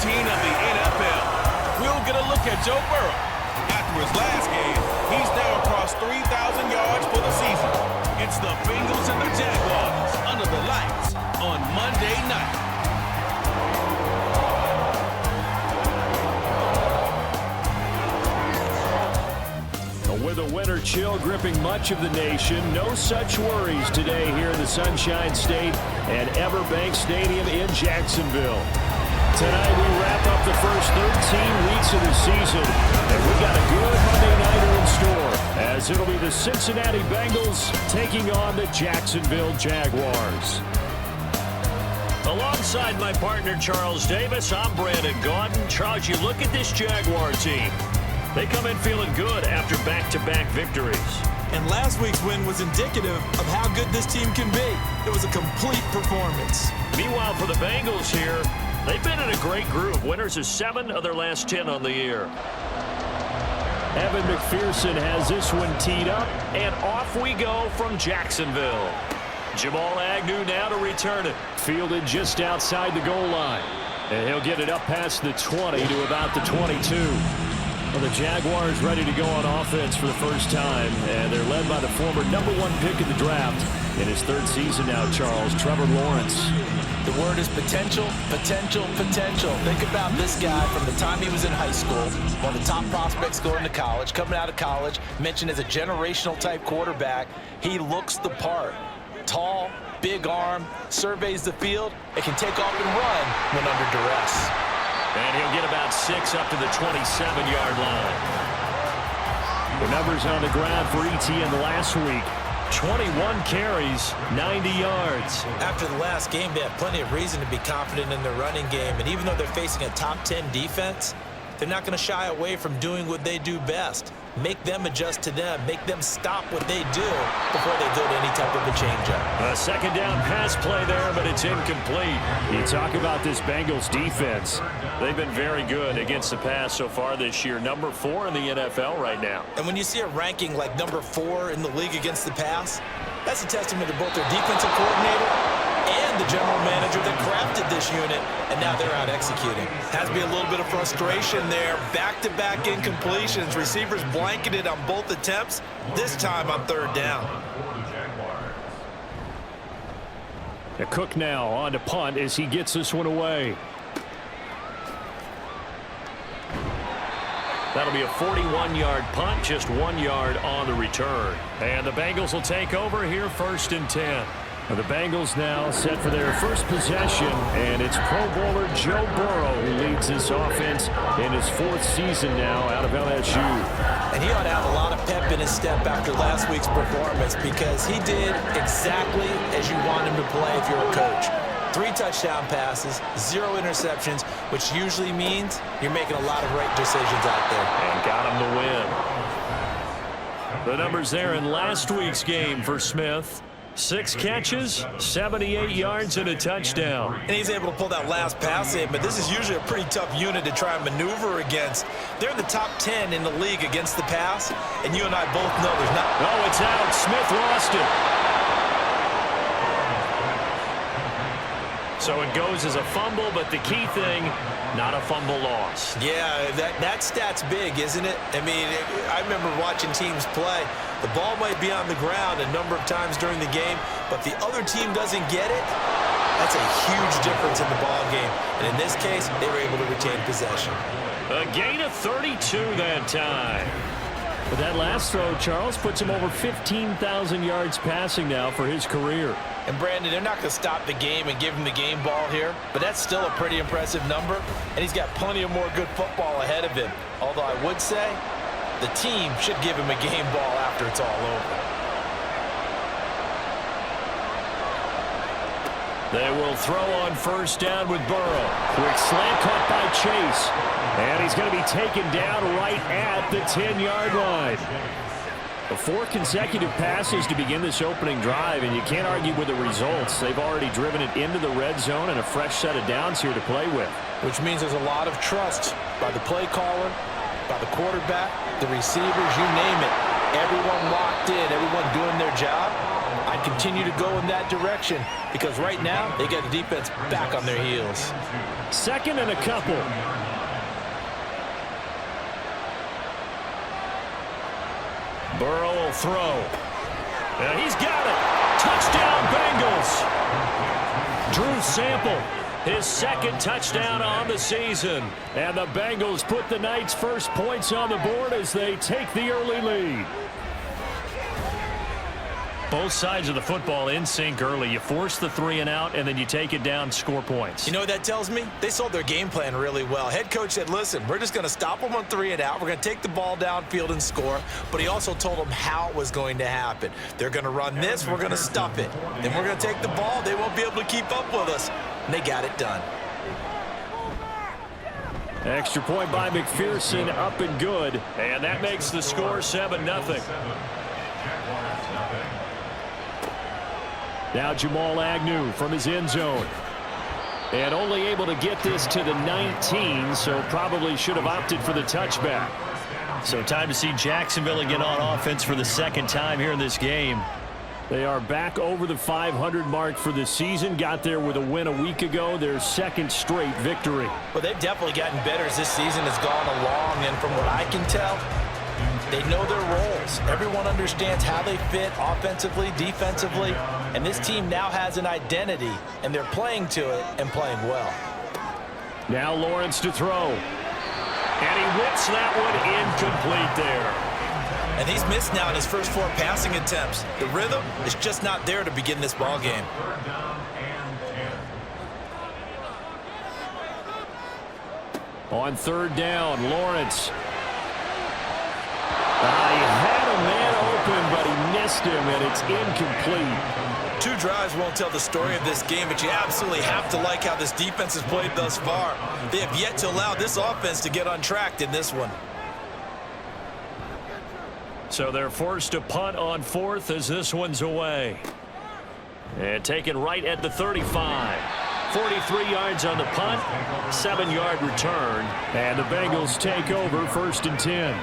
13 of the NFL. We'll get a look at Joe Burrow. After his last game, he's now across 3,000 yards for the season. It's the Bengals and the Jaguars under the lights on Monday night. With a winter chill gripping much of the nation, no such worries today here in the Sunshine State at Everbank Stadium in Jacksonville. Tonight we wrap up the first 13 weeks of the season, and we got a good Monday nighter in store, as it'll be the Cincinnati Bengals taking on the Jacksonville Jaguars. Alongside my partner Charles Davis, I'm Brandon Gaudin. Charles, you look at this Jaguar team. They come in feeling good after back-to-back victories. And last week's win was indicative of how good this team can be. It was a complete performance. Meanwhile, for the Bengals here, they've been in a great group. Winners of 7 of their last 10 on the year. Evan McPherson has this one teed up, and off we go from Jacksonville. Jamal Agnew now to return it. Fielded just outside the goal line. And he'll get it up past the 20 to about the 22. Well, the Jaguars ready to go on offense for the first time, and they're led by the former #1 pick of the draft in his 3rd season now, Charles, Trevor Lawrence. The word is potential, potential, potential. Think about this guy from the time he was in high school, one of the top prospects going to college, coming out of college, mentioned as a generational type quarterback. He looks the part. Tall, big arm, surveys the field, and can take off and run when under duress. And he'll get about 6 up to the 27-yard line. The numbers on the ground for ETN last week. 21 carries, 90 yards. After the last game, they have plenty of reason to be confident in their running game. And even though they're facing a top 10 defense, they're not going to shy away from doing what they do best. Make them adjust to them. Make them stop what they do before they go to any type of a changeup. A second down pass play there, but it's incomplete. You talk about this Bengals defense. They've been very good against the pass so far this year. Number 4 in the NFL right now. And when you see a ranking like number 4 in the league against the pass, that's a testament to both their defensive coordinator and the general manager that crafted this unit, and now they're out executing. Has to be a little bit of frustration there. Back-to-back incompletions. Receivers blanketed on both attempts, this time on 3rd down. A Cook now on to punt as he gets this one away. That'll be a 41-yard punt, just 1 yard on the return. And the Bengals will take over here 1st and 10. The Bengals now set for their first possession, and it's Pro Bowler Joe Burrow who leads this offense in his 4th season now out of LSU. And he ought to have a lot of pep in his step after last week's performance, because he did exactly as you want him to play if you're a coach. 3 touchdown passes, 0 interceptions, which usually means you're making a lot of right decisions out there. And got him to win. The numbers there in last week's game for Smith. 6 catches, 78 yards, and a touchdown. And he's able to pull that last pass in, but this is usually a pretty tough unit to try and maneuver against. They're in the top 10 in the league against the pass, and you and I both know there's not... Oh, it's out. Smith lost it. So it goes as a fumble, but the key thing, not a fumble loss. Yeah, that stat's big, isn't it? I mean, I remember watching teams play. The ball might be on the ground a number of times during the game, but the other team doesn't get it. That's a huge difference in the ball game. And in this case, they were able to retain possession. A gain of 32 that time. But that last throw, Charles, puts him over 15,000 yards passing now for his career. And Brandon, they're not going to stop the game and give him the game ball here, but that's still a pretty impressive number, and he's got plenty of more good football ahead of him. Although I would say the team should give him a game ball after it's all over. They will throw on 1st down with Burrow. Quick slant caught by Chase. And he's going to be taken down right at the 10-yard line. 4 consecutive passes to begin this opening drive, and you can't argue with the results. They've already driven it into the red zone and a fresh set of downs here to play with. Which means there's a lot of trust by the play caller, by the quarterback, the receivers, you name it. Everyone locked in, everyone doing their job. I continue to go in that direction because right now they got the defense back on their heels. Second and a couple. Burrow will throw. And he's got it. Touchdown, Bengals. Drew Sample, his second touchdown on the season. And the Bengals put the Knights' first points on the board as they take the early lead. Both sides of the football in sync early. You force the 3 and out, and then you take it down, score points. You know what that tells me? They sold their game plan really well. Head coach said, listen, we're just going to stop them on 3 and out. We're going to take the ball downfield and score. But he also told them how it was going to happen. They're going to run this. We're going to stuff it. Then we're going to take the ball. They won't be able to keep up with us. And they got it done. Extra point by McPherson, up and good. And that makes the score 7-0. Now Jamal Agnew from his end zone. And only able to get this to the 19, so probably should have opted for the touchback. So time to see Jacksonville again on offense for the second time here in this game. They are back over the 500 mark for the season. Got there with a win a week ago, their second straight victory. Well, they've definitely gotten better as this season has gone along, and from what I can tell, they know their roles. Everyone understands how they fit offensively, defensively, and this team now has an identity, and they're playing to it and playing well. Now Lawrence to throw. And he whips that one incomplete there. And he's missed now in his first 4 passing attempts. The rhythm is just not there to begin this ball game. On 3rd down, Lawrence. He had a man open, but he missed him, and it's incomplete. 2 drives won't tell the story of this game, but you absolutely have to like how this defense has played thus far. They have yet to allow this offense to get untracked in this one. So they're forced to punt on 4th as this one's away. And taken right at the 35. 43 yards on the punt, 7-yard return, and the Bengals take over 1st and 10.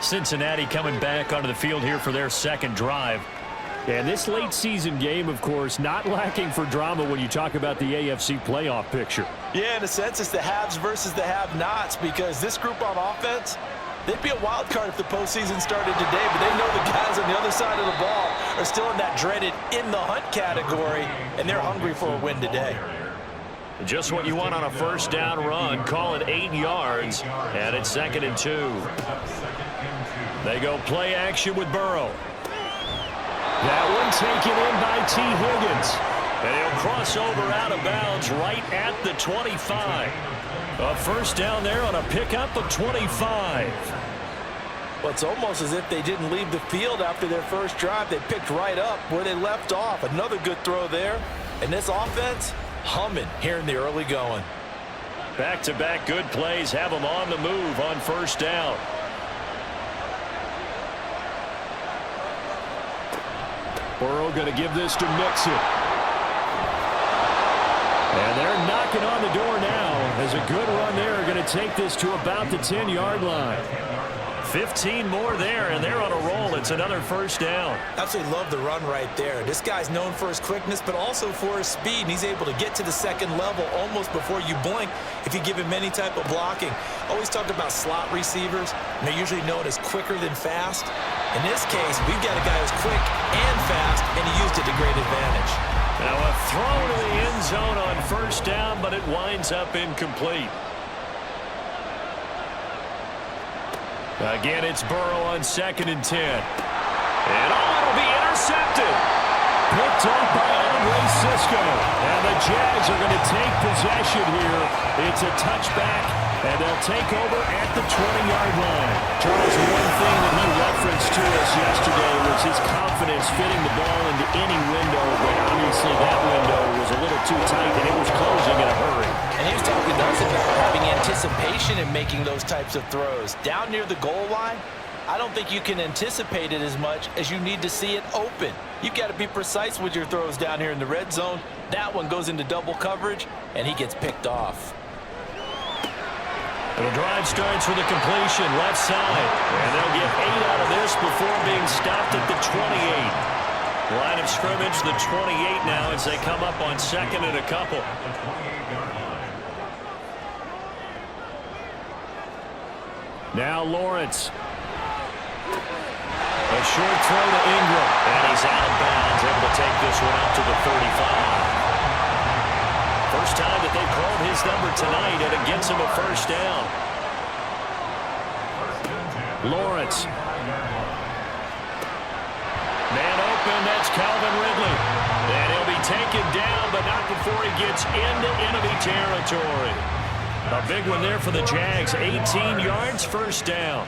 Cincinnati coming back onto the field here for their second drive. And this late season game, of course, not lacking for drama when you talk about the AFC playoff picture. Yeah, in a sense, it's the haves versus the have-nots, because this group on offense, they'd be a wild card if the postseason started today, but they know the guys on the other side of the ball are still in that dreaded in-the-hunt category, and they're hungry for a win today. Just what you want on a first down run. Call it 8 yards, and it's 2nd and 2. They go play action with Burrow. That one taken in by T. Higgins. And he'll cross over out of bounds right at the 25. A first down there on a pickup of 25. Well, it's almost as if they didn't leave the field after their first drive. They picked right up where they left off. Another good throw there. And this offense, humming here in the early going. Back-to-back good plays have them on the move on first down. Burrow going to give this to Mixon. And they're knocking on the door now as a good run there. Going to take this to about the 10-yard line. 15 more there, and they're on a roll. It's another first down. Absolutely love the run right there. This guy's known for his quickness, but also for his speed, and he's able to get to the second level almost before you blink if you give him any type of blocking. Always talked about slot receivers, and they're usually known as quicker than fast. In this case, we've got a guy who's quick and fast, and he used it to great advantage. Now a throw to the end zone on first down, but it winds up incomplete. Again, it's Burrow on 2nd and 10. And it'll be intercepted. Picked up by Andre Cisco. And the Jags are going to take possession here. It's a touchback, and they'll take over at the 20-yard line. Charles, one thing that he referenced to us yesterday was his confidence fitting the ball into any window, but obviously that window was a little too tight, and it was closing in a hurry. And he was talking to us about having anticipation in making those types of throws. Down near the goal line, I don't think you can anticipate it as much as you need to see it open. You've got to be precise with your throws down here in the red zone. That one goes into double coverage, and he gets picked off. The drive starts with a completion left side, and they'll get 8 out of this before being stopped at the 28. Line of scrimmage, the 28 now as they come up on second and a couple. Now Lawrence. A short throw to Ingram. And he's out of bounds, able to take this one up to the 35. First time that they've called his number tonight, and it gets him a first down. Lawrence. Man open, that's Calvin Ridley. And he'll be taken down, but not before he gets into enemy territory. A big one there for the Jags. 18 yards, first down.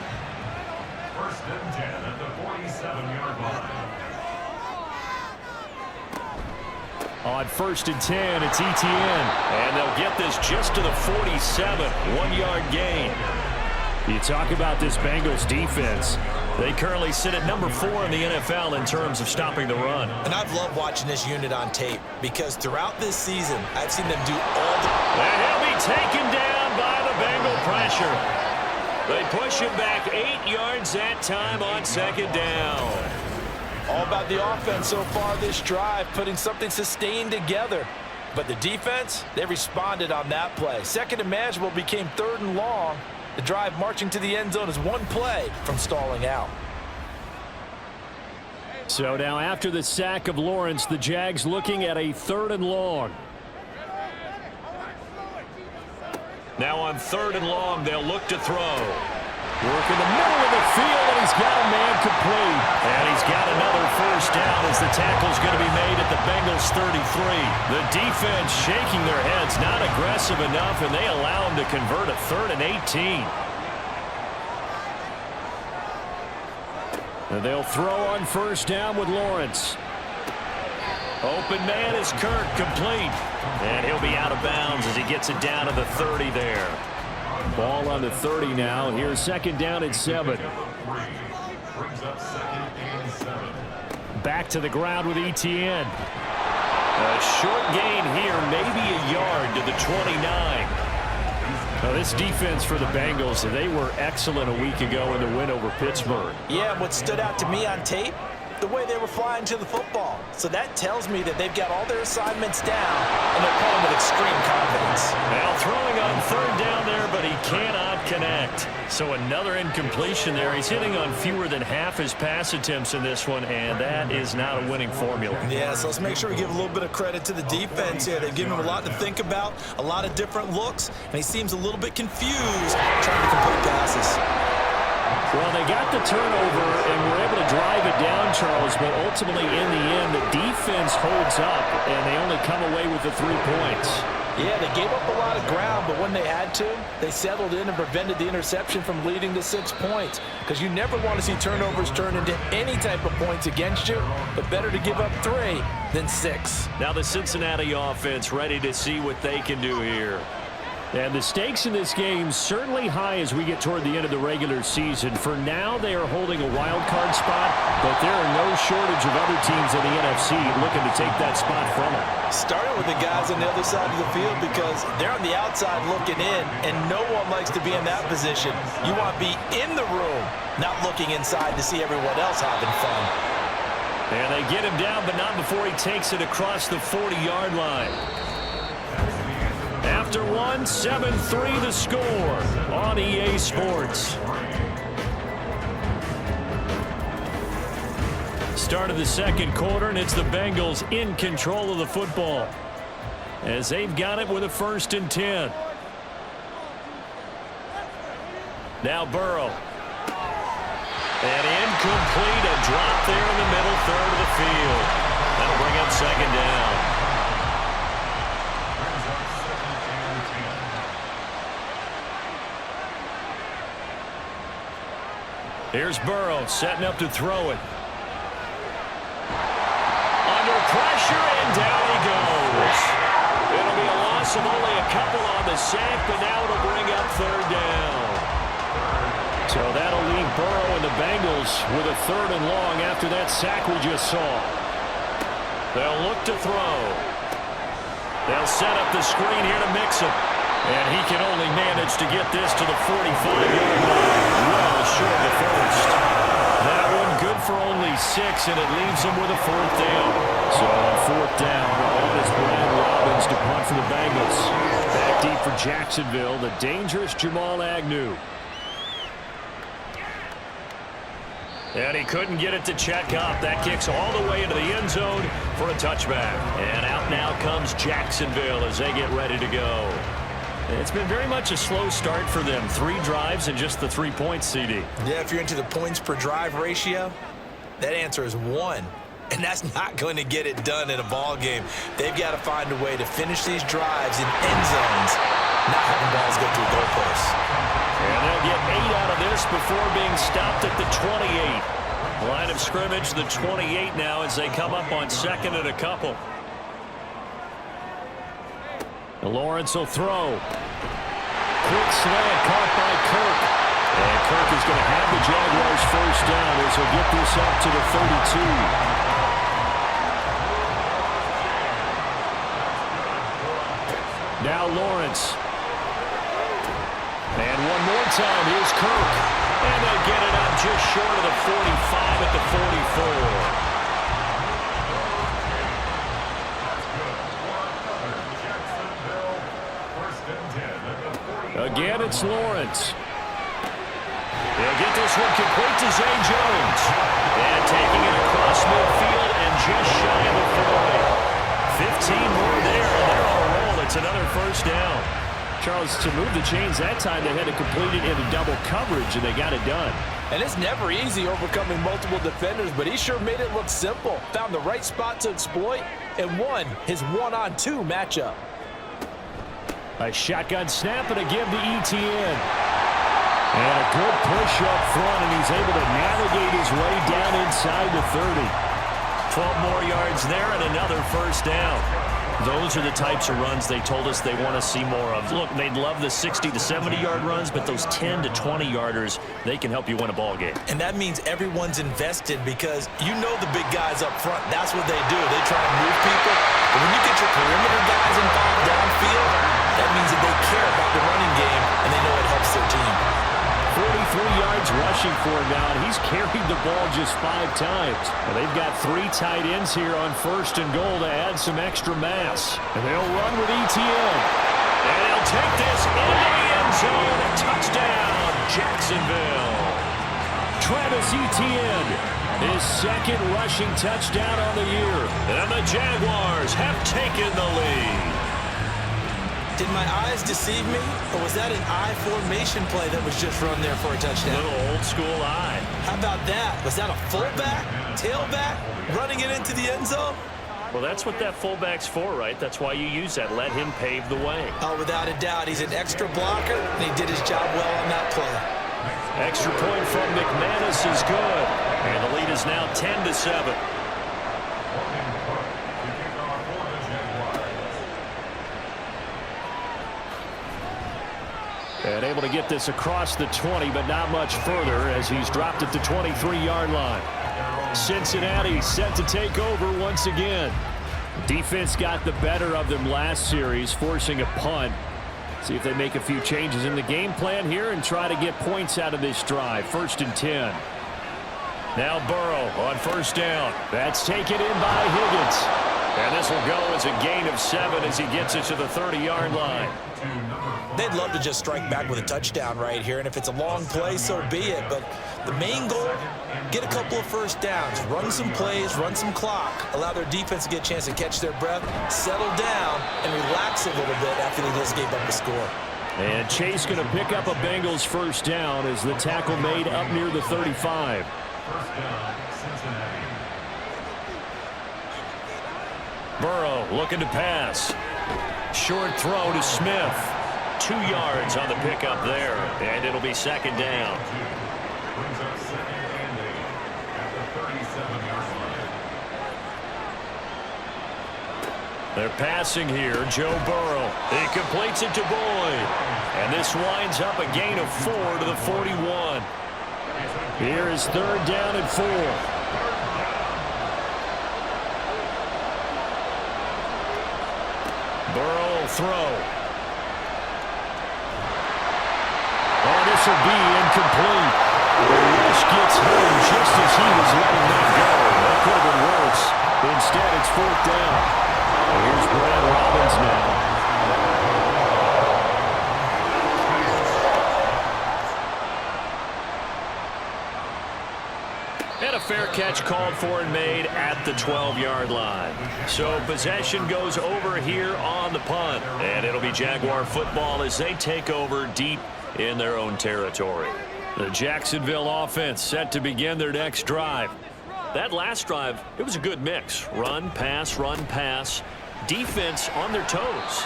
First and 10 at the 47-yard line. On first and 10, it's ETN. And they'll get this just to the 47, 1-yard gain. You talk about this Bengals defense. They currently sit at number 4 in the NFL in terms of stopping the run. And I've loved watching this unit on tape because throughout this season, I've seen them do all the... And he'll be taken down by the Bengal pressure. They push him back 8 yards that time on second down. All about the offense so far this drive, putting something sustained together. But the defense, they responded on that play. Second and manageable became third and long. The drive marching to the end zone is one play from stalling out. So now after the sack of Lawrence, the Jags looking at a third and long. Now on third and long, they'll look to throw. Work in the middle of the field, and he's got a man complete. And he's got another first down as the tackle's going to be made at the Bengals 33. The defense shaking their heads, not aggressive enough, and they allow him to convert a third and 18. And they'll throw on first down with Lawrence. Open man is Kirk, complete. And he'll be out of bounds as he gets it down to the 30 there. Ball on the 30 now. Here's second down and 7. Back to the ground with ETN. A short gain here, maybe a yard to the 29. Now this defense for the Bengals, they were excellent a week ago in the win over Pittsburgh. Yeah, what stood out to me on tape, the way they were flying to the football. So that tells me that they've got all their assignments down, and they're playing with extreme confidence. Now throwing on third down there, but he cannot connect. So another incompletion there. He's hitting on fewer than half his pass attempts in this one, and that is not a winning formula. Yeah, so let's make sure we give a little bit of credit to the defense here. They've given him a lot to think about, a lot of different looks, and he seems a little bit confused trying to complete passes. Well, they got the turnover and were able to drive it down, Charles, but ultimately in the end, the defense holds up, and they only come away with the 3 points. Yeah, they gave up a lot of ground, but when they had to, they settled in and prevented the interception from leading to 6 points. Because you never want to see turnovers turn into any type of points against you, but better to give up 3 than 6. Now the Cincinnati offense ready to see what they can do here. And the stakes in this game certainly high as we get toward the end of the regular season. For now, they are holding a wild card spot, but there are no shortage of other teams in the NFC looking to take that spot from them. Starting with the guys on the other side of the field because they're on the outside looking in, and no one likes to be in that position. You want to be in the room, not looking inside to see everyone else having fun. And they get him down, but not before he takes it across the 40-yard line. After one, 7-3 the score on EA Sports. Start of the second quarter, and it's the Bengals in control of the football as they've got it with a first and 10. Now Burrow. And incomplete, a drop there in the middle third of the field. That'll bring up second down. Here's Burrow setting up to throw it. Under pressure, and down he goes. It'll be a loss of only a couple on the sack, but now it'll bring up third down. So that'll leave Burrow and the Bengals with a third and long after that sack we just saw. They'll look to throw. They'll set up the screen here to mix him. And he can only manage to get this to the 45-yard line. Well short of the first. That one good for only 6, and it leaves them with a 4th down. So on 4th down, all is Brad Robbins to punt for the Bengals. Back deep for Jacksonville, the dangerous Jamal Agnew. And he couldn't get it to check up. That kicks all the way into the end zone for a touchback. And out now comes Jacksonville as they get ready to go. It's been very much a slow start for them. 3 drives and just the 3 points, CD. Yeah, if you're into the points per drive ratio, that answer is 1. And that's not going to get it done in a ball game. They've got to find a way to finish these drives in end zones, not having balls go through goalposts. And they'll get 8 out of this before being stopped at the 28. Line of scrimmage, the 28 now as they come up on 2nd and a couple. Lawrence will throw. Quick slant caught by Kirk. And Kirk is going to have the Jaguars 1st down as he'll get this up to the 32. Now Lawrence. And one more time, here's Kirk. And they get it up just short of the 45 at the 44. Again, it's Lawrence. They'll get this one complete to Zay Jones. And taking it across midfield and just shy of the 40. 15 more there, and they're on a roll. It's another 1st down. Charles, to move the chains that time, they had to complete it into double coverage, and they got it done. And it's never easy overcoming multiple defenders, but he sure made it look simple. Found the right spot to exploit and won his 1-on-2 matchup. A shotgun snap and a give to Etienne. And a good push up front, and he's able to navigate his way down inside the 30. 12 more yards there and another 1st down. Those are the types of runs they told us they want to see more of. Look, they'd love the 60 to 70-yard runs, but those 10 to 20-yarders, they can help you win a ball game. And that means everyone's invested because you know the big guys up front. That's what they do. They try and move people. But when you get your perimeter guys involved downfield, that means that they care about the running game and they know it helps their team. 43 yards rushing for him now, and he's carried the ball just 5 times. And they've got 3 tight ends here on 1st and goal to add some extra mass. And they'll run with Etienne. And he'll take this into the end zone. A touchdown, Jacksonville. Travis Etienne, his 2nd rushing touchdown on the year. And the Jaguars have taken the lead. Did my eyes deceive me, or was that an I formation play that was just run there for a touchdown? A little old school eye. How about that? Was that a fullback, tailback, running it into the end zone? Well, that's what that fullback's for, right? That's why you use that. Let him pave the way. Oh, without a doubt. He's an extra blocker, and he did his job well on that play. Extra point from McManus is good. And the lead is now 10-7. And able to get this across the 20, but not much further as he's dropped it to 23-yard line. Cincinnati set to take over once again. Defense got the better of them last series, forcing a punt. See if they make a few changes in the game plan here and try to get points out of this drive. 1st and 10. Now Burrow on 1st down. That's taken in by Higgins. And this will go as a gain of 7 as he gets it to the 30-yard line. They'd love to just strike back with a touchdown right here, and if it's a long play, so be it. But the main goal, get a couple of 1st downs, run some plays, run some clock, allow their defense to get a chance to catch their breath, settle down, and relax a little bit after they just gave up the score. And Chase going to pick up a Bengals 1st down as the tackle made up near the 35. 1st down, Cincinnati. Burrow looking to pass. Short throw to Smith. 2 yards on the pickup there, and it'll be 2nd down. Brings up 2nd and 8 at the 37-yard line. They're passing here. Joe Burrow. He completes it to Boyd. And this winds up a gain of 4 to the 41. Here is 3rd down and 4. Burrow will throw. Oh, this will be incomplete. The rush gets home just as he was letting that go. That could have been worse. Instead, it's 4th down. Here's Brad Robbins now. And a fair catch called for and made at the 12-yard line. So possession goes over here on the punt. And it'll be Jaguar football as they take over deep in their own territory. The Jacksonville offense set to begin their next drive. That last drive, it was a good mix. Run, pass, defense on their toes.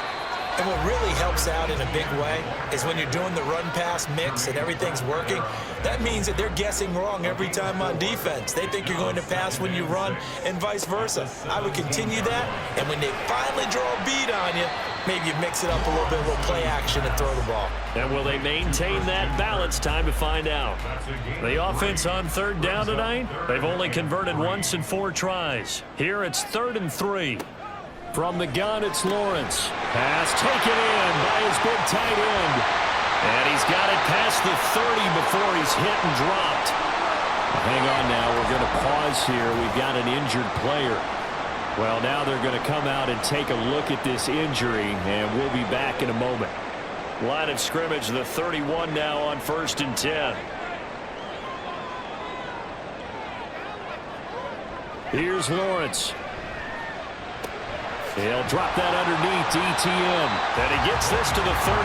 And what really helps out in a big way is when you're doing the run-pass mix and everything's working, that means that they're guessing wrong every time on defense. They think you're going to pass when you run and vice versa. I would continue that, and when they finally draw a bead on you, maybe you mix it up a little bit, a little play action and throw the ball. And will they maintain that balance? Time to find out. The offense on 3rd down tonight, they've only converted once in 4 tries. Here it's 3rd and 3. From the gun, it's Lawrence. Pass taken in by his big tight end. And he's got it past the 30 before he's hit and dropped. Hang on now. We're going to pause here. We've got an injured player. Well, now they're going to come out and take a look at this injury, and we'll be back in a moment. Line of scrimmage, the 31 now on 1st and 10. Here's Lawrence. He'll drop that underneath to ETN. And he gets this to the 35.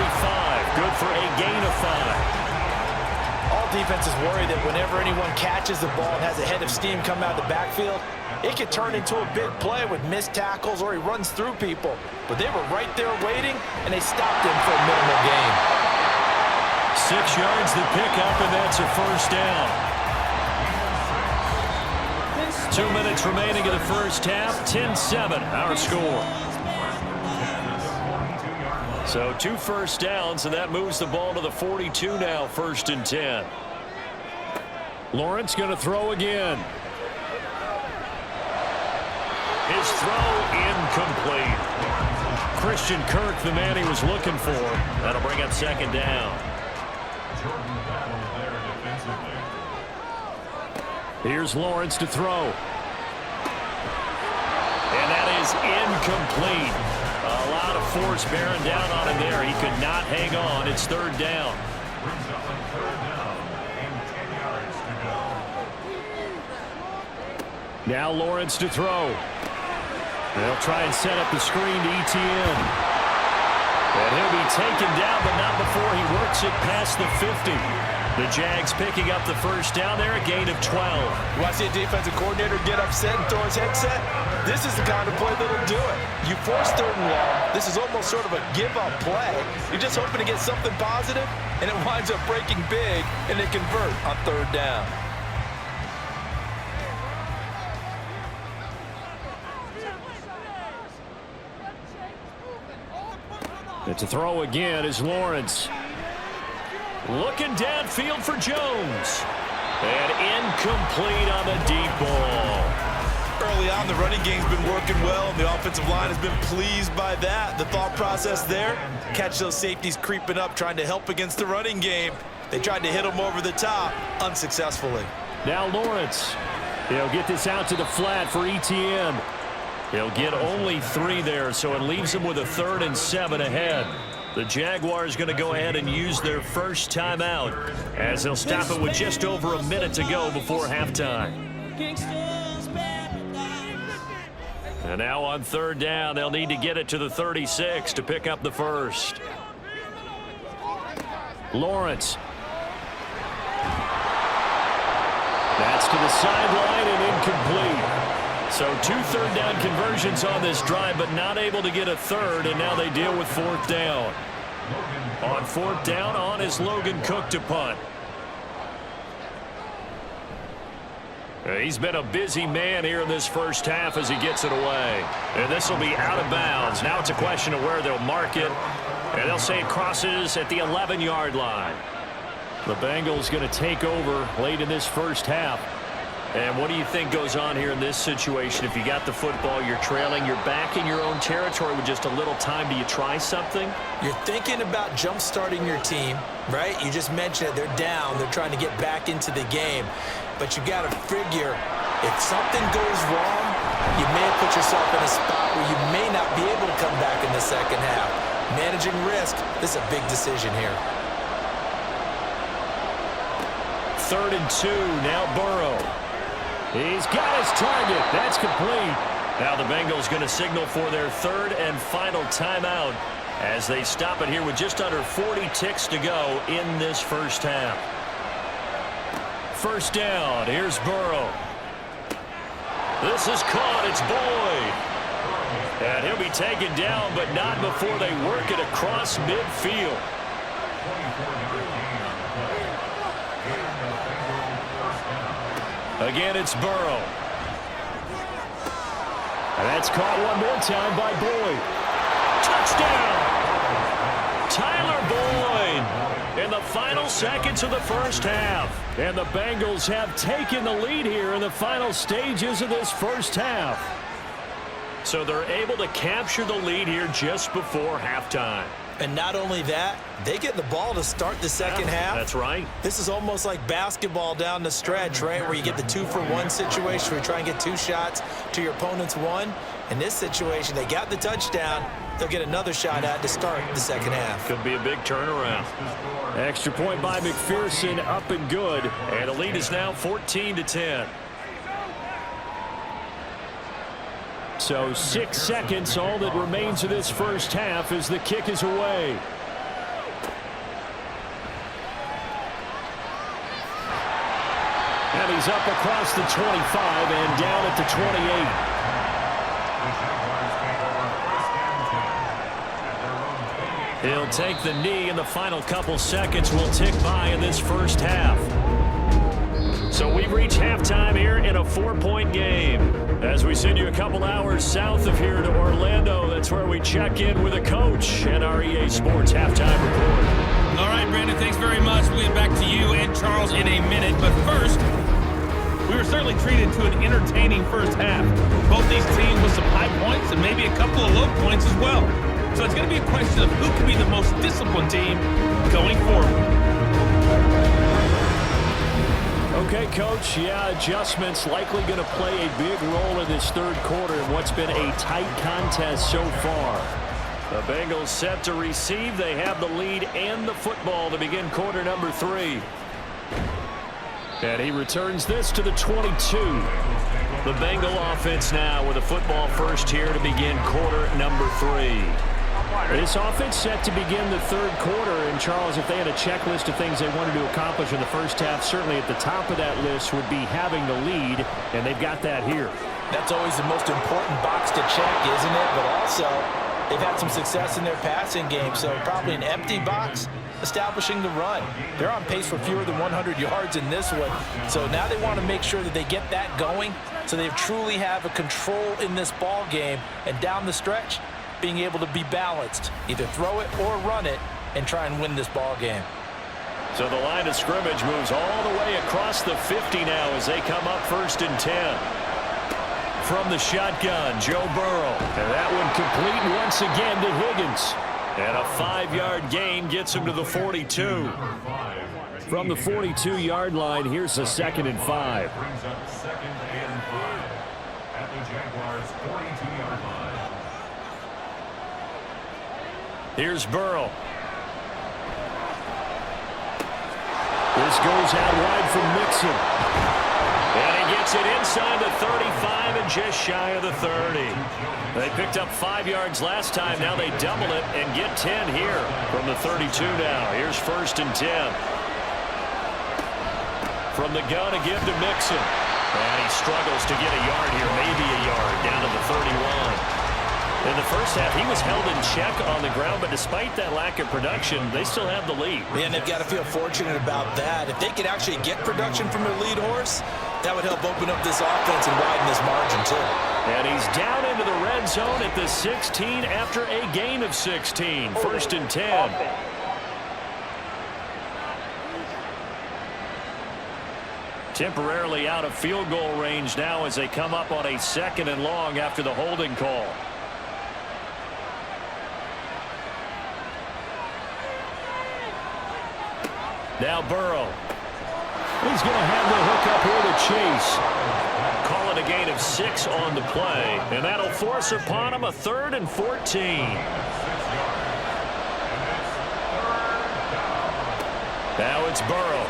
Good for a gain of 5. All defenses worry that whenever anyone catches the ball and has a head of steam come out of the backfield, it could turn into a big play with missed tackles or he runs through people. But they were right there waiting, and they stopped him for a minimal gain. 6 yards to pick up, and that's a 1st down. 2 minutes remaining in the first half. 10-7, our score. So 2 first downs, and that moves the ball to the 42 now, 1st and 10. Lawrence going to throw again. His throw incomplete. Christian Kirk, the man he was looking for. That'll bring up 2nd down. Here's Lawrence to throw. And that is incomplete. A lot of force bearing down on him there. He could not hang on. It's 3rd down. Now Lawrence to throw. They'll try and set up the screen to ETN. And he'll be taken down, but not before he works it past the 50. The Jags picking up the 1st down there, a gain of 12. You want to see a defensive coordinator get upset and throw his headset? This is the kind of play that'll do it. You force 3rd and long. This is almost sort of a give-up play. You're just hoping to get something positive, and it winds up breaking big, and they convert on 3rd down. And to throw again is Lawrence. Looking downfield for Jones. And incomplete on the deep ball. Early on, the running game's been working well, and the offensive line has been pleased by that. The thought process there, catch those safeties creeping up, trying to help against the running game. They tried to hit them over the top, unsuccessfully. Now Lawrence. He'll get this out to the flat for ETN. He'll get only 3 there, so it leaves him with a 3rd and 7 ahead. The Jaguars going to go ahead and use their first timeout as they'll stop it with just over a minute to go before halftime. And now on 3rd down, they'll need to get it to the 36 to pick up the 1st. Lawrence. That's to the sideline and incomplete. So 2 3rd down conversions on this drive, but not able to get a 3rd, and now they deal with 4th down. On 4th down, on is Logan Cook to punt. He's been a busy man here in this first half as he gets it away. And this will be out of bounds. Now it's a question of where they'll mark it. And they'll say it crosses at the 11-yard line. The Bengals going to take over late in this first half. And what do you think goes on here in this situation? If you got the football, you're trailing, you're back in your own territory with just a little time. Do you try something? You're thinking about jump-starting your team, right? You just mentioned it. They're down. They're trying to get back into the game. But you got to figure, if something goes wrong, you may have put yourself in a spot where you may not be able to come back in the second half. Managing risk, this is a big decision here. 3rd and 2, now Burrow. He's got his target. That's complete. Now the Bengals going to signal for their 3rd and final timeout as they stop it here with just under 40 ticks to go in this first half. 1st down. Here's Burrow. This is caught. It's Boyd. And he'll be taken down, but not before they work it across midfield. Again, it's Burrow. And that's caught one more time by Boyd. Touchdown! Tyler Boyd in the final seconds of the first half. And the Bengals have taken the lead here in the final stages of this first half. So they're able to capture the lead here just before halftime. And not only that, they get the ball to start the second half. That's right. This is almost like basketball down the stretch, right, where you get the 2-for-1 situation where you try and get 2 shots to your opponent's 1. In this situation, they got the touchdown. They'll get another shot at to start the second half. Could be a big turnaround. Extra point by McPherson, up and good. And the lead is now 14-10. So 6 seconds, all that remains of this first half as the kick is away. And he's up across the 25 and down at the 28. He'll take the knee, and the final couple seconds will tick by in this first half. So we've reached halftime here in a 4-point game. As we send you a couple hours south of here to Orlando, that's where we check in with a coach and our EA Sports halftime report. All right, Brandon, thanks very much. We'll get back to you and Charles in a minute. But first, we were certainly treated to an entertaining first half. Both these teams with some high points and maybe a couple of low points as well. So it's going to be a question of who can be the most disciplined team going forward. Okay, Coach, adjustments likely going to play a big role in this third quarter in what's been a tight contest so far. The Bengals set to receive. They have the lead and the football to begin quarter number 3. And he returns this to the 22. The Bengal offense now with a football first here to begin quarter number 3. This offense set to begin the third quarter, and Charles, if they had a checklist of things they wanted to accomplish in the first half, certainly at the top of that list would be having the lead, and they've got that here. That's always the most important box to check, isn't it? But also, they've had some success in their passing game, so probably an empty box establishing the run. They're on pace for fewer than 100 yards in this one, so now they want to make sure that they get that going so they truly have a control in this ball game, and down the stretch, being able to be balanced, either throw it or run it, and try and win this ball game. So the line of scrimmage moves all the way across the 50 now as they come up 1st and 10. From the shotgun, Joe Burrow. And that one complete once again to Higgins. And a 5-yard gain gets him to the 42. From the 42-yard line, here's a 2nd and 5. Brings up 2nd and 5 at the Jaguars' 42-yard line. Here's Burrow. This goes out wide from Mixon. And he gets it inside the 35 and just shy of the 30. They picked up 5 yards last time. Now they double it and get 10 here from the 32 now. Here's 1st and 10. From the gun again to Mixon. And he struggles to get a yard here, maybe a yard, down to the 31. In the first half, he was held in check on the ground, but despite that lack of production, they still have the lead. Yeah, and they've got to feel fortunate about that. If they could actually get production from their lead horse, that would help open up this offense and widen this margin, too. And he's down into the red zone at the 16 after a gain of 16. 1st and 10. Temporarily out of field goal range now as they come up on a 2nd and long after the holding call. Now Burrow. He's going to have the hook up here to Chase. Call it a gain of 6 on the play, and that'll force upon him a 3rd and 14. Now it's Burrow.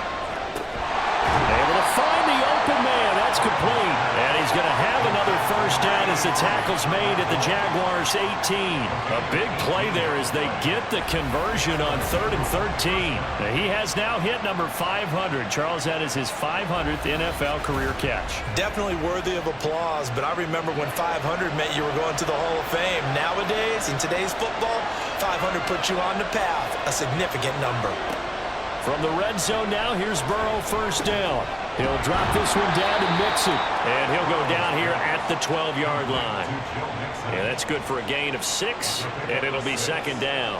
Able to find the open man. That's complete. And he's going to have another first down as the tackle's made at the Jaguars' 18. A big play there as they get the conversion on 3rd and 13. Now, he has now hit number 500. Charles, that is his 500th NFL career catch. Definitely worthy of applause, but I remember when 500 meant you were going to the Hall of Fame. Nowadays, in today's football, 500 puts you on the path, a significant number. From the red zone now, here's Burrow, first down. He'll drop this one down and mix it. And he'll go down here at the 12-yard line. Yeah, that's good for a gain of 6, and it'll be 2nd down.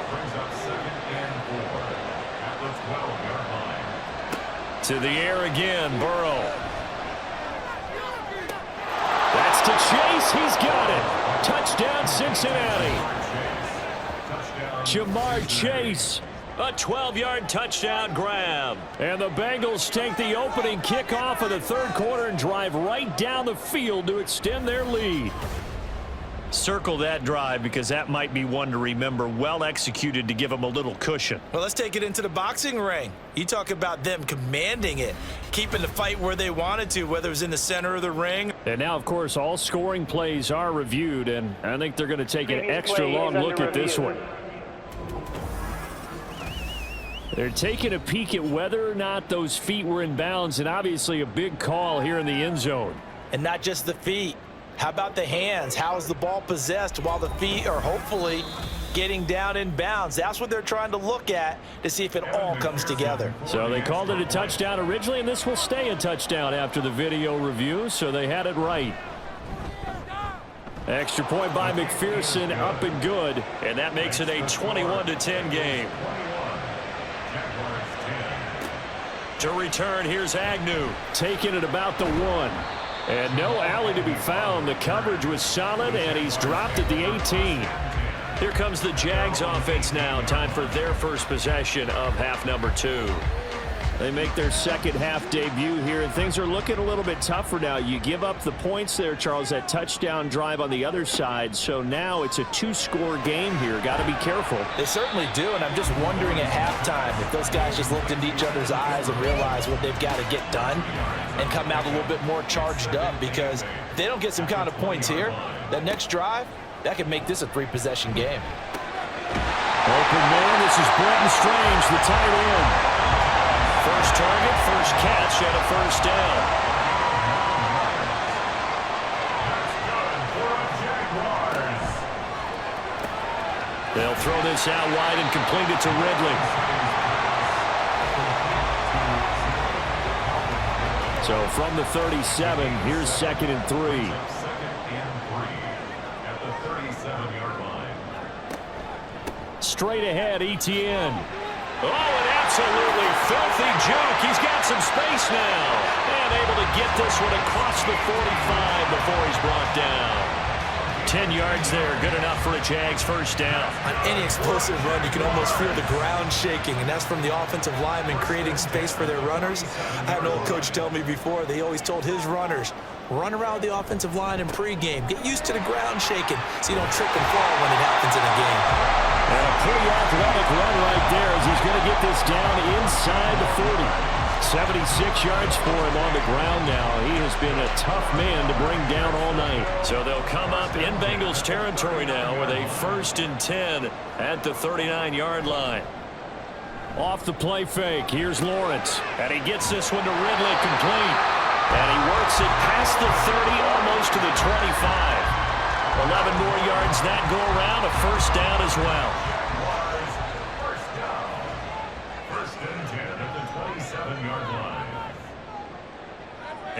To the air again, Burrow. That's to Chase. He's got it. Touchdown, Cincinnati. Jamar Chase. A 12-yard touchdown grab. And the Bengals take the opening kickoff of the 3rd quarter and drive right down the field to extend their lead. Circle that drive because that might be one to remember. Well executed to give them a little cushion. Well, let's take it into the boxing ring. You talk about them commanding it, keeping the fight where they wanted to, whether it was in the center of the ring. And now, of course, all scoring plays are reviewed, and I think they're going to take an extra long look at this one. They're taking a peek at whether or not those feet were in bounds, and obviously a big call here in the end zone. And not just the feet. How about the hands? How is the ball possessed while the feet are hopefully getting down in bounds? That's what they're trying to look at to see if it all comes together. So they called it a touchdown originally, and this will stay a touchdown after the video review, so they had it right. Extra point by McPherson, up and good, and that makes it a 21-10 game. To return, here's Agnew. Taking it about the 1. And no alley to be found. The coverage was solid, and he's dropped at the 18. Here comes the Jags offense now. Time for their first possession of half number 2. They make their second half debut here, and things are looking a little bit tougher now. You give up the points there, Charles, that touchdown drive on the other side. So now it's a 2-score game here. Got to be careful. They certainly do, and I'm just wondering at halftime if those guys just looked into each other's eyes and realized what they've got to get done and come out a little bit more charged up, because if they don't get some kind of points here, that next drive, that could make this a 3-possession game. Open man, this is Brenton Strange, the tight end. First target, first catch, and a first down. They'll throw this out wide and complete it to Ridley. So from the 37, here's 2nd and 3. At the 37-yard line. Straight ahead, Etienne. Oh, an absolutely filthy juke. He's got some space now. And able to get this one across the 45 before he's brought down. 10 yards there. Good enough for a Jags first down. On any explosive run, you can almost feel the ground shaking, and that's from the offensive linemen creating space for their runners. I had an old coach tell me before, they always told his runners, run around the offensive line in pregame. Get used to the ground shaking so you don't trip and fall when it happens in a game. And a pretty athletic run right there as he's going to get this down inside the 40. 76 yards for him on the ground now. He has been a tough man to bring down all night. So they'll come up in Bengals territory now with a 1st and 10 at the 39-yard line. Off the play fake, here's Lawrence. And he gets this one to Ridley complete. And he works it past the 30, almost to the 25. 11 more yards that go around, a first down as well. First and 10 at the 27-yard line.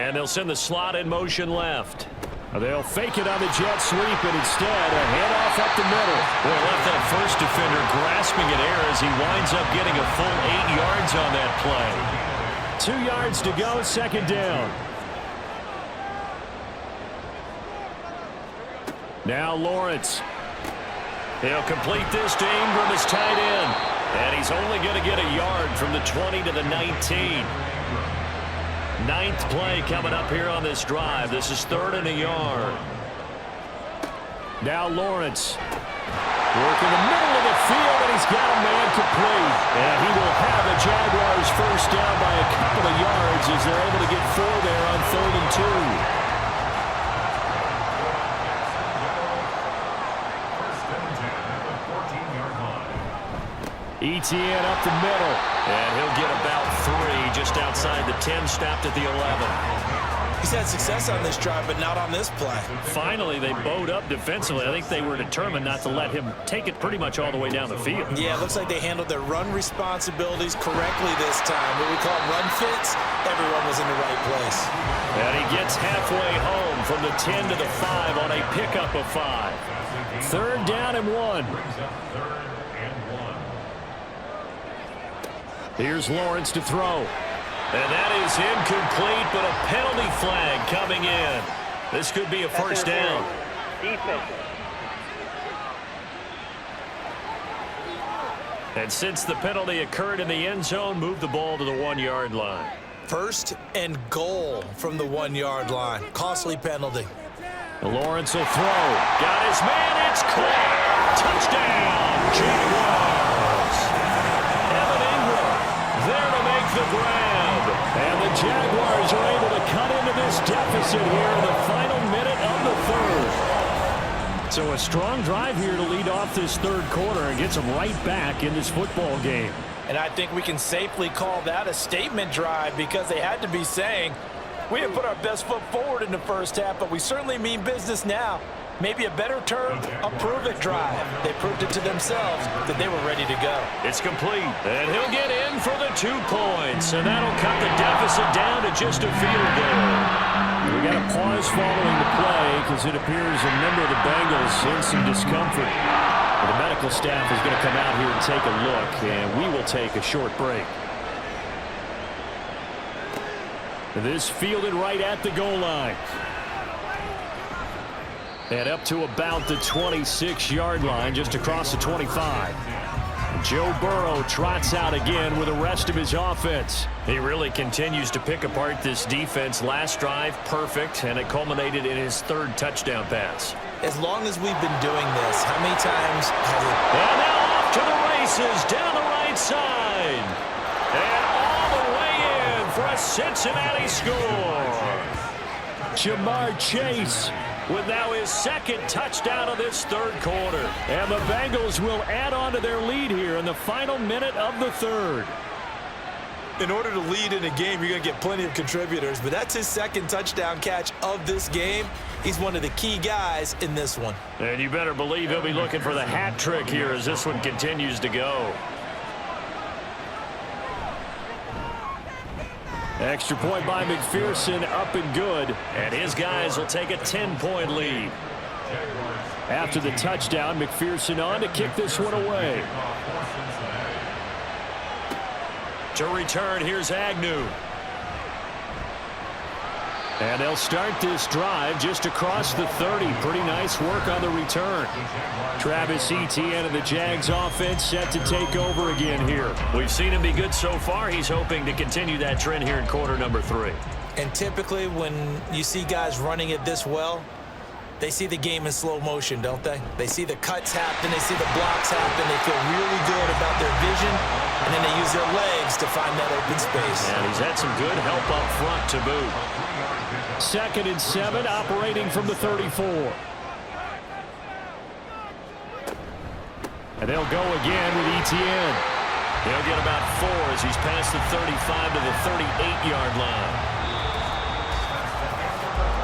And they'll send the slot in motion left. They'll fake it on the jet sweep, and instead a handoff up the middle. Boy, left that first defender grasping at air as he winds up getting a full 8 yards on that play. 2 yards to go, second down. Now Lawrence. He'll complete this to Ingram as tight end. And he's only going to get a yard from the 20 to the 19. 9th play coming up here on this drive. This is 3rd and a yard. Now Lawrence. Working the middle of the field, and he's got a man complete. And he will have the Jaguars first down by a couple of yards as they're able to get 4 there on 3rd and 2. Etienne up the middle, and he'll get about 3 just outside the 10, stopped at the 11. He's had success on this drive, but not on this play. Finally, they bowed up defensively. I think they were determined not to let him take it pretty much all the way down the field. Yeah, it looks like they handled their run responsibilities correctly this time. What we call run fits, everyone was in the right place. And he gets halfway home from the 10 to the 5 on a pickup of 5. 3rd down and 1. Here's Lawrence to throw. And that is incomplete, but a penalty flag coming in. This could be a first down. And since the penalty occurred in the end zone, move the ball to the 1-yard line. 1st and goal from the 1-yard line. Costly penalty. Lawrence will throw. Got his man. It's clear. Touchdown, Jaguars. There to make the grab. And the Jaguars are able to cut into this deficit here in the final minute of the 3rd. So a strong drive here to lead off this 3rd quarter and gets them right back in this football game. And I think we can safely call that a statement drive because they had to be saying, we have put our best foot forward in the first half, but we certainly mean business now. Maybe a better term, a prove-it drive. They proved it to themselves that they were ready to go. It's complete, and he'll get in for the 2 points, and that'll cut the deficit down to just a field goal. We got a pause following the play because it appears a member of the Bengals in some discomfort. The medical staff is going to come out here and take a look, and we will take a short break. This fielded right at the goal line. And up to about the 26-yard line, just across the 25. Joe Burrow trots out again with the rest of his offense. He really continues to pick apart this defense. Last drive, perfect, and it culminated in his 3rd touchdown pass. As long as we've been doing this, how many times has it... And now off to the races down the right side. And all the way in for a Cincinnati score. Jamar Chase with now his 2nd touchdown of this 3rd quarter. And the Bengals will add on to their lead here in the final minute of the 3rd. In order to lead in a game, you're going to get plenty of contributors, but that's his 2nd touchdown catch of this game. He's one of the key guys in this one. And you better believe he'll be looking for the hat trick here as this one continues to go. Extra point by McPherson, up and good. And his guys will take a 10-point lead. After the touchdown, McPherson on to kick this one away. To return, here's Agnew. And they'll start this drive just across the 30. Pretty nice work on the return. Travis Etienne and the Jags offense set to take over again here. We've seen him be good so far. He's hoping to continue that trend here in quarter number 3. And typically when you see guys running it this well, they see the game in slow motion, don't they? They see the cuts happen, they see the blocks happen, they feel really good about their vision, and then they use their legs to find that open space. And he's had some good help up front to boot. 2nd and 7, operating from the 34. And they'll go again with Etienne. He'll get about 4 as he's past the 35 to the 38-yard line.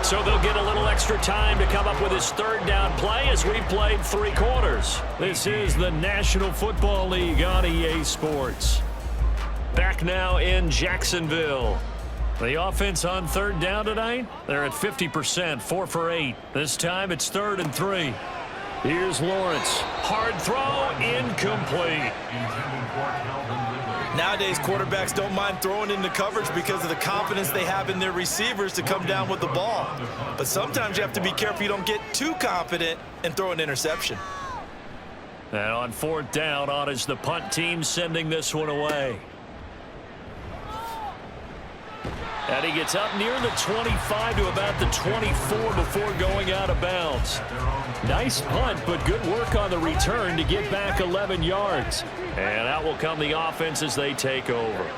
So they'll get a little extra time to come up with his 3rd down play as we've played 3 quarters. This is the National Football League on EA Sports. Back now in Jacksonville. The offense on 3rd down tonight, they're at 50%, 4 for 8. This time it's 3rd and 3. Here's Lawrence. Hard throw, incomplete. Nowadays, quarterbacks don't mind throwing into coverage because of the confidence they have in their receivers to come down with the ball. But sometimes you have to be careful you don't get too confident and throw an interception. And on 4th down, on is the punt team sending this one away. And he gets up near the 25 to about the 24 before going out of bounds. Nice punt, but good work on the return to get back 11 yards. And out will come the offense as they take over.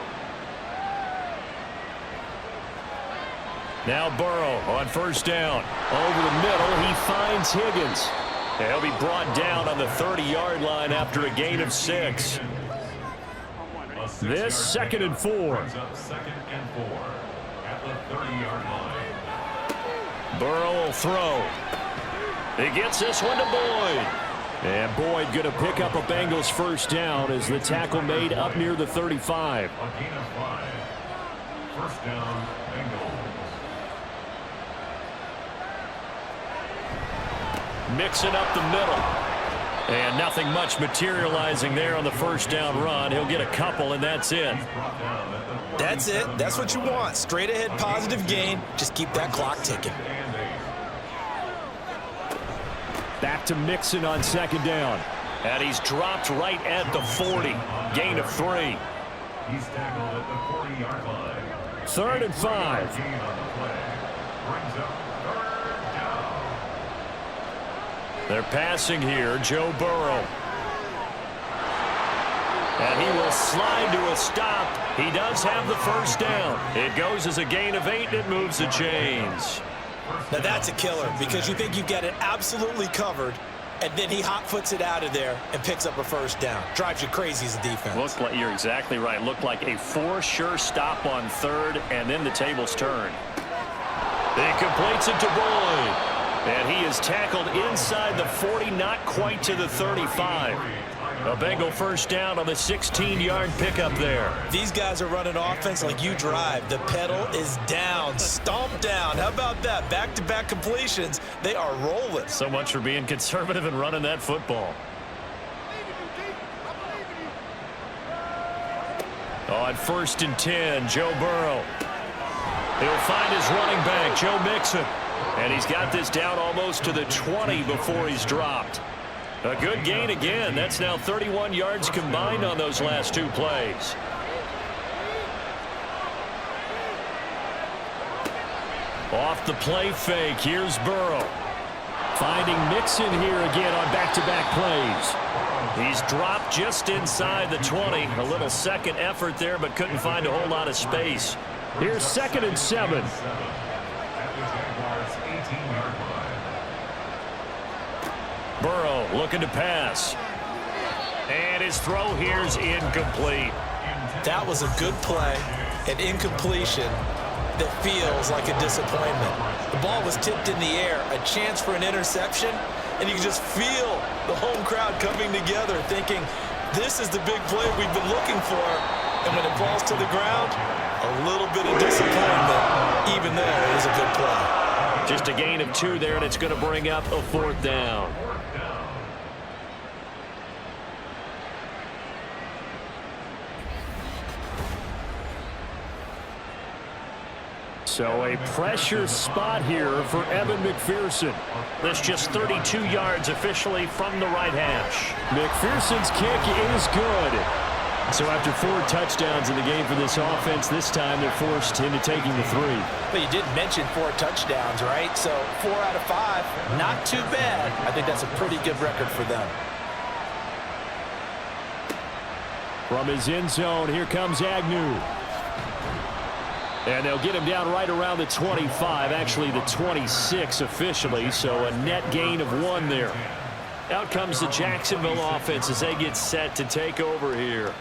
Now Burrow on 1st down. Over the middle, he finds Higgins. He'll be brought down on the 30-yard line after a gain of 6. This 2nd and 4. 2nd and 4 at the 30-yard line. Burrow will throw. He gets this one to Boyd. And Boyd going to pick up a Bengals 1st down as the tackle made up near the 35. A gain of 5. 1st down, Bengals. Mixing up the middle. And nothing much materializing there on the 1st down run. He'll get a couple, and that's it. That's it. That's what you want. Straight ahead positive gain. Just keep that clock ticking. Back to Mixon on 2nd down. And he's dropped right at the 40. Gain of 3. He's tackled at the 40-yard line. 3rd and 5. Gain on the play. Brings up 3rd down. They're passing here. Joe Burrow. And he will slide to a stop. He does have the 1st down. It goes as a gain of 8, and it moves the chains. Now that's a killer because you think you've got it absolutely covered, and then he hot-foots it out of there and picks up a 1st down. Drives you crazy as a defense. Looked like, you're exactly right. Looked like a for sure stop on 3rd, and then the tables turn. He completes it to Boyd. And he is tackled inside the 40, not quite to the 35. A Bengal 1st down on the 16-yard pickup there. These guys are running offense like you drive. The pedal is down, stomp down. How about that? Back-to-back completions. They are rolling. So much for being conservative and running that football. On 1st and 10, Joe Burrow. He'll find his running back, Joe Mixon. And he's got this down almost to the 20 before he's dropped. A good gain again. That's now 31 yards combined on those last 2 plays. Off the play fake, here's Burrow. Finding Mixon here again on back-to-back plays. He's dropped just inside the 20. A little second effort there, but couldn't find a whole lot of space. Here's 2nd and 7. At the Jaguars' 18-yard line. Burrow looking to pass. And his throw here's incomplete. That was a good play, an incompletion that feels like a disappointment. The ball was tipped in the air, a chance for an interception, and you can just feel the home crowd coming together thinking, this is the big play we've been looking for. And when it falls to the ground, a little bit of disappointment, even though it was a good play. Just a gain of 2 there, and it's going to bring up a 4th down. So a pressure spot here for Evan McPherson. That's just 32 yards officially from the right hash. McPherson's kick is good. So after 4 touchdowns in the game for this offense, this time they're forced into taking the 3. But you did mention 4 touchdowns, right? So 4 out of 5, not too bad. I think that's a pretty good record for them. From his end zone, here comes Agnew. And they'll get him down right around the 25, actually the 26 officially, so a net gain of 1 there. Out comes the Jacksonville offense as they get set to take over here.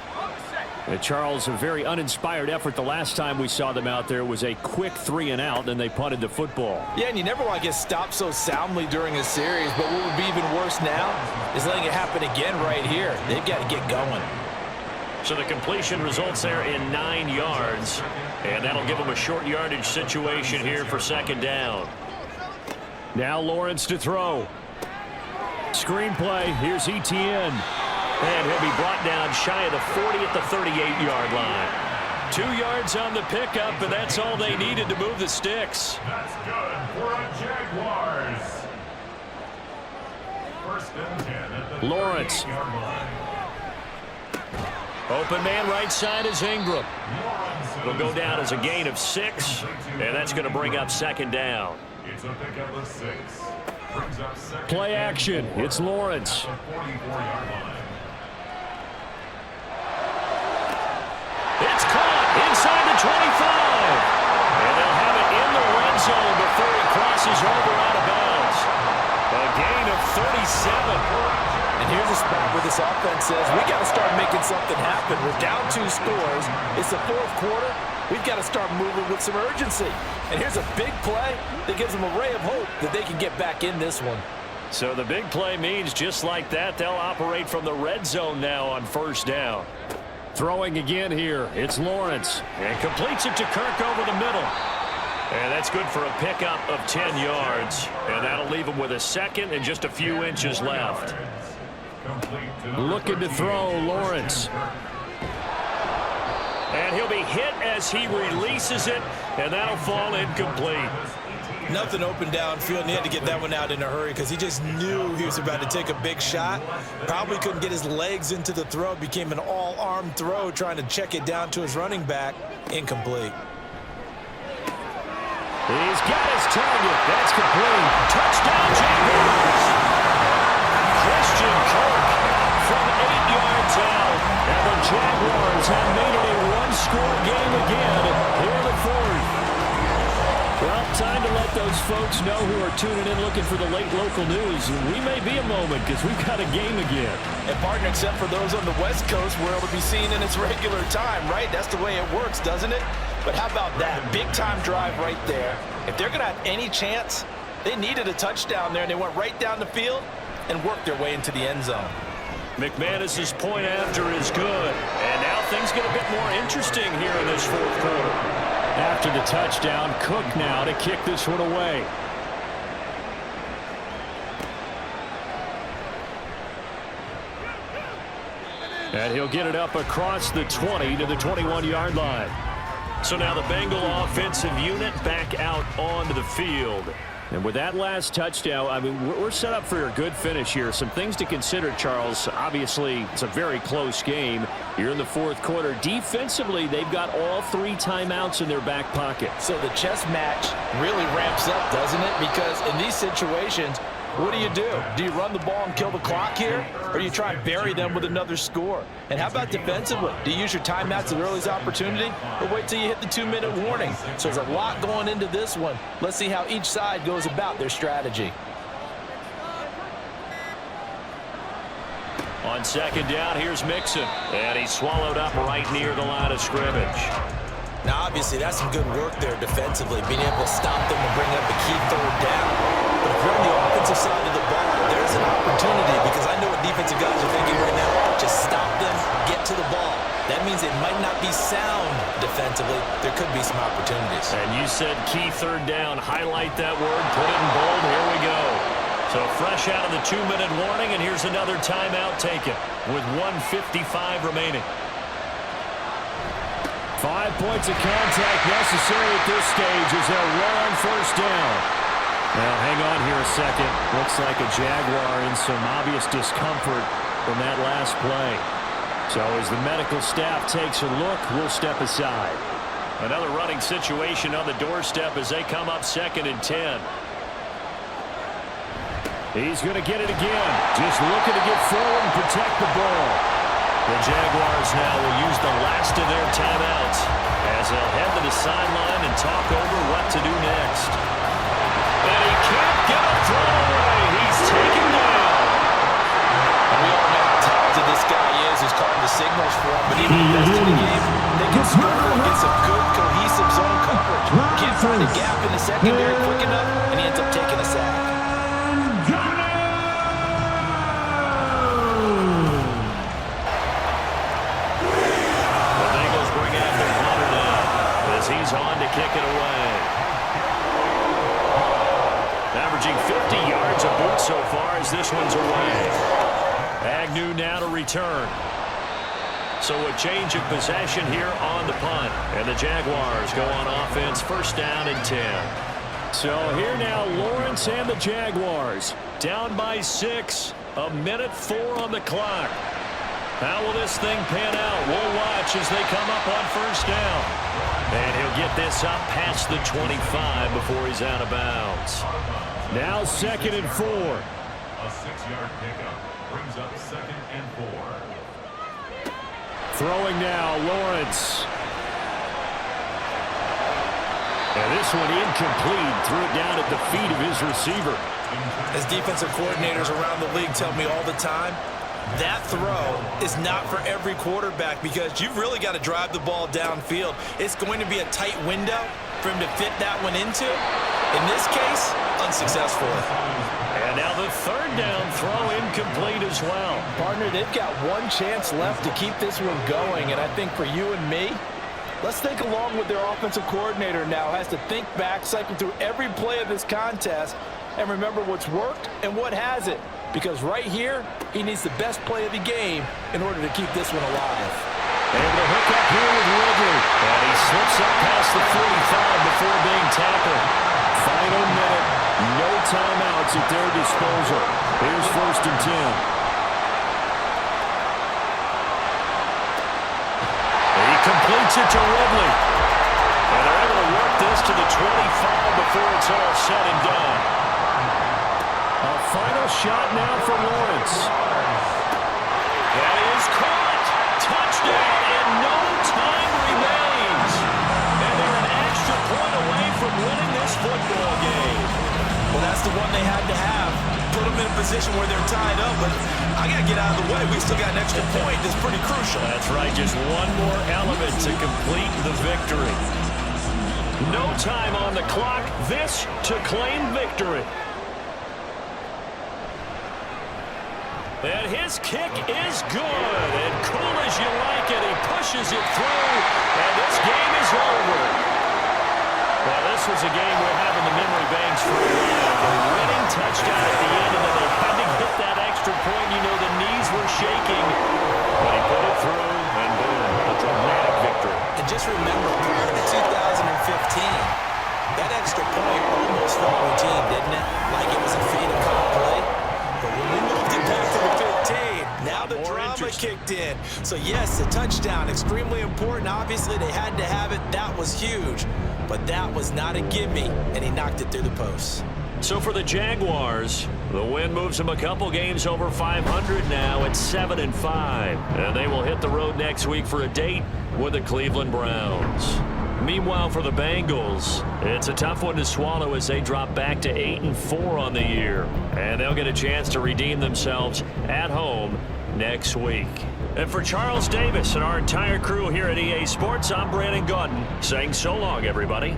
Charles, a very uninspired effort the last time we saw them out there was a quick 3 and out, then they punted the football. Yeah, and you never want to get stopped so soundly during a series, but what would be even worse now is letting it happen again right here. They've got to get going. So the completion results there in 9 yards, and that'll give them a short yardage situation here for 2nd down. Now Lawrence to throw. Screen play, here's Etienne. And he'll be brought down shy of the 40 at the 38-yard line. 2 yards on the pickup, and that's all they needed to move the sticks. That's good for a Jaguars. First and 10 at the Lawrence. 38-yard line. Open man right side is Ingram. It'll go down as a gain of 6, and that's going to bring up second down. It's a pickup of 6. Brings up second. Play action. It's Lawrence. At the 44-yard line. It's caught inside the 25. And they'll have it in the red zone before he crosses over out of bounds. A gain of 37. And here's a spot where this offense says, we got to start making something happen. We're down 2 scores. It's the 4th quarter. We've got to start moving with some urgency. And here's a big play that gives them a ray of hope that they can get back in this one. So the big play means just like that, they'll operate from the red zone now on first down. Throwing again here, it's Lawrence. And completes it to Kirk over the middle. And that's good for a pickup of 10 yards. And that'll leave him with a second and just a few inches left. Looking to throw, Lawrence. And he'll be hit as he releases it, and that'll fall incomplete. Nothing open downfield, and he had to get that one out in a hurry because he just knew he was about to take a big shot. Probably couldn't get his legs into the throw. Became an all-arm throw, trying to check it down to his running back. Incomplete. He's got his target. That's complete. Touchdown, Jaguars. Christian Kirk from 8 yards out. And the Jaguars have made it a one-score game again here in the 4th. Well, time to let those folks know who are tuning in looking for the late local news. We may be a moment because we've got a game again. And partner, except for those on the West Coast, where it'll be seen in its regular time, right? That's the way it works, doesn't it? But how about that? Big-time drive right there. If they're going to have any chance, they needed a touchdown there, and they went right down the field and worked their way into the end zone. McManus's point after is good. And now things get a bit more interesting here in this 4th quarter. After the touchdown, Cook now to kick this one away. And he'll get it up across the 20 to the 21-yard line. So now the Bengal offensive unit back out onto the field. And with that last touchdown, I mean, we're set up for a good finish here. Some things to consider, Charles. Obviously, it's a very close game. You're in the 4th quarter. Defensively, they've got all 3 timeouts in their back pocket. So the chess match really ramps up, doesn't it? Because in these situations, what do? Do you run the ball and kill the clock here? Or do you try and bury them with another score? And how about defensively? Do you use your timeouts at the earliest opportunity? Or wait till you hit the 2-minute warning? So there's a lot going into this one. Let's see how each side goes about their strategy. On second down, here's Mixon. And he's swallowed up right near the line of scrimmage. Now, obviously, that's some good work there defensively, being able to stop them and bring up a key 3rd down. But if you're on the offensive side of the ball, there's an opportunity, because I know what defensive guys are thinking right now. Just stop them, get to the ball. That means it might not be sound defensively. There could be some opportunities. And you said key 3rd down. Highlight that word. Put it in bold. Here we go. So fresh out of the 2-minute warning, and here's another timeout taken with 1:55 remaining. 5 points of contact necessary at this stage as they'll run on first down. Now, hang on here a second. Looks like a Jaguar in some obvious discomfort from that last play. So as the medical staff takes a look, we'll step aside. Another running situation on the doorstep as they come up 2nd and 10. He's going to get it again. Just looking to get forward and protect the ball. The Jaguars now will use the last of their timeouts as they'll head to the sideline and talk over what to do next. And he can't get a throw away. He's taken down. And we all know how talented this guy is who's calling the signals for him. But even the rest of the game, they can score and get some good cohesive zone coverage. Can't find a gap in the secondary quick enough, and he ends up taking a sack. He's on to kick it away. Averaging 50 yards a boot so far as this one's away. Agnew now to return. So a change of possession here on the punt. And the Jaguars go on offense, first down and 10. So here now, Lawrence and the Jaguars down by 6. 1:04 on the clock. How will this thing pan out? We'll watch as they come up on first down. And he'll get this up past the 25 before he's out of bounds. Now 2nd and 4. A 6-yard pickup brings up 2nd and 4. Throwing now, Lawrence. And this one incomplete. Threw it down at the feet of his receiver. As defensive coordinators around the league tell me all the time, that throw is not for every quarterback because you've really got to drive the ball downfield. It's going to be a tight window for him to fit that one into. In this case, unsuccessful. And now the 3rd down throw incomplete as well. Partner, they've got one chance left to keep this one going, and I think for you and me, let's think along with their offensive coordinator now. Has to think back, cycle through every play of this contest, and remember what's worked and what hasn't. Because right here, he needs the best play of the game in order to keep this one alive. Able to hook up here with Ridley. And he slips up past the 45 before being tackled. Final minute. No timeouts at their disposal. Here's 1st and 10. He completes it to Ridley. And they're able to work this to the 25 before it's all said and done. A final shot now for Lawrence. That is caught. Touchdown, and no time remains. And they're an extra point away from winning this football game. Well, that's the one they had to have. Put them in a position where they're tied up, but I got to get out of the way. We still got an extra point that's pretty crucial. That's right, just one more element to complete the victory. No time on the clock. This to claim victory. And his kick is good. And cool as you like it, he pushes it through. And this game is over. Well, this was a game we're having the memory banks for a while. The winning touchdown at the end, and then they had to get that extra point. You know, the knees were shaking. But he put it through, and boom, a dramatic victory. And just remember, prior to 2015, that extra point almost felt routine, didn't it? Like it was a fait accompli. But when we moved it back to the 15, now the drama kicked in. So yes, the touchdown, extremely important. Obviously, they had to have it. That was huge. But that was not a gimme, and he knocked it through the post. So for the Jaguars, the win moves them a couple games over 500 now at 7-5. And they will hit the road next week for a date with the Cleveland Browns. Meanwhile, for the Bengals, it's a tough one to swallow as they drop back to 8-4 on the year. And they'll get a chance to redeem themselves at home next week. And for Charles Davis and our entire crew here at EA Sports, I'm Brandon Gaudin saying so long, everybody.